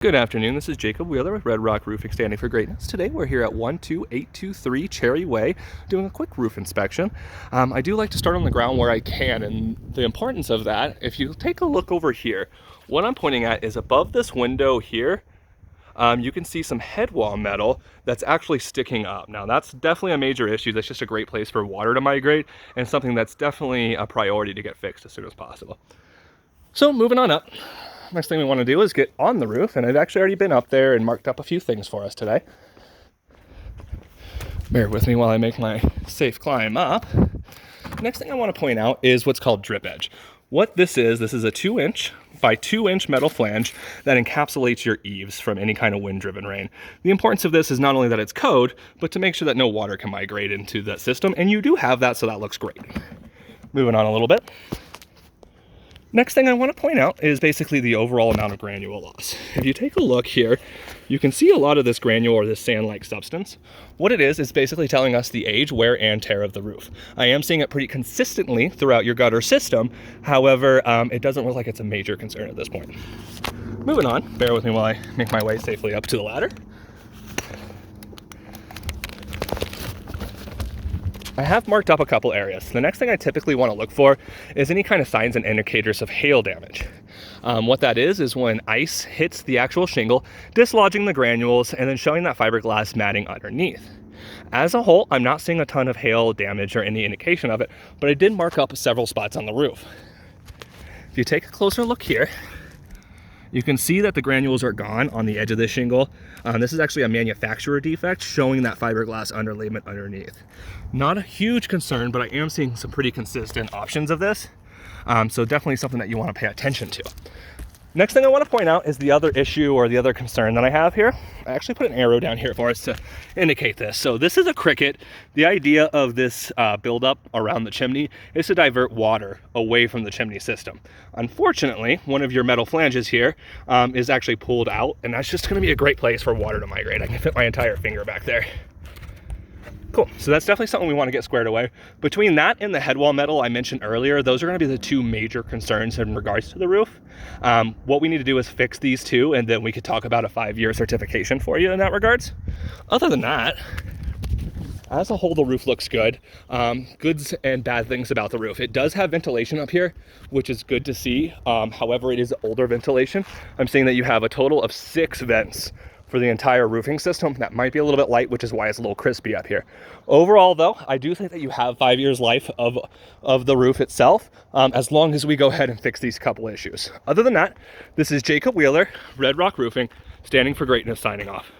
Good afternoon, this is Jacob Wheeler with Red Rock Roofing, standing for greatness. Today we're here at 12823 Cherry Way doing a quick roof inspection. I do like to start on the ground where I can, and the importance of that, if you take a look over here, what I'm pointing at is above this window here, you can see some head wall metal that's actually sticking up. Now that's definitely a major issue. That's just a great place for water to migrate and something that's definitely a priority to get fixed as soon as possible. So moving on up. Next thing we want to do is get on the roof, and I've actually already been up there and marked up a few things for us today. Bear with me while I make my safe climb up. Next thing I want to point out is what's called drip edge. What this is a 2-inch by 2-inch metal flange that encapsulates your eaves from any kind of wind-driven rain. The importance of this is not only that it's code, but to make sure that no water can migrate into that system, and you do have that, so that looks great. Moving on a little bit. Next thing I want to point out is basically the overall amount of granule loss. If you take a look here, you can see a lot of this granule or this sand-like substance. What it is basically telling us the age, wear, and tear of the roof. I am seeing it pretty consistently throughout your gutter system. However, it doesn't look like it's a major concern at this point. Moving on, bear with me while I make my way safely up to the ladder. I have marked up a couple areas. The next thing I typically want to look for is any kind of signs and indicators of hail damage. What that is when ice hits the actual shingle, dislodging the granules and then showing that fiberglass matting underneath. As a whole, I'm not seeing a ton of hail damage or any indication of it, but I did mark up several spots on the roof. If you take a closer look here, you can see that the granules are gone on the edge of this shingle. This is actually a manufacturer defect showing that fiberglass underlayment underneath. Not a huge concern, but I am seeing some pretty consistent options of this. So definitely something that you want to pay attention to. Next thing I want to point out is the other issue or the other concern that I have here. I actually put an arrow down here for us to indicate this. So this is a cricket. The idea of this buildup around the chimney is to divert water away from the chimney system. Unfortunately, one of your metal flanges here is actually pulled out, and that's just going to be a great place for water to migrate. I can fit my entire finger back there. Cool, so that's definitely something we want to get squared away. Between that and the head wall metal I mentioned earlier, those are going to be the two major concerns in regards to the roof. What we need to do is fix these two, and then we could talk about a 5-year certification for you in that regards. Other than that, as a whole, the roof looks good. Goods and bad things about the roof. It does have ventilation up here, which is good to see. However, it is older ventilation. I'm seeing that you have a total of 6 vents for the entire roofing system. That might be a little bit light, which is why it's a little crispy up here. Overall though, I do think that you have 5 years life of the roof itself, as long as we go ahead and fix these couple issues. Other than that, this is Jacob Wheeler, Red Rock Roofing, standing for greatness, signing off.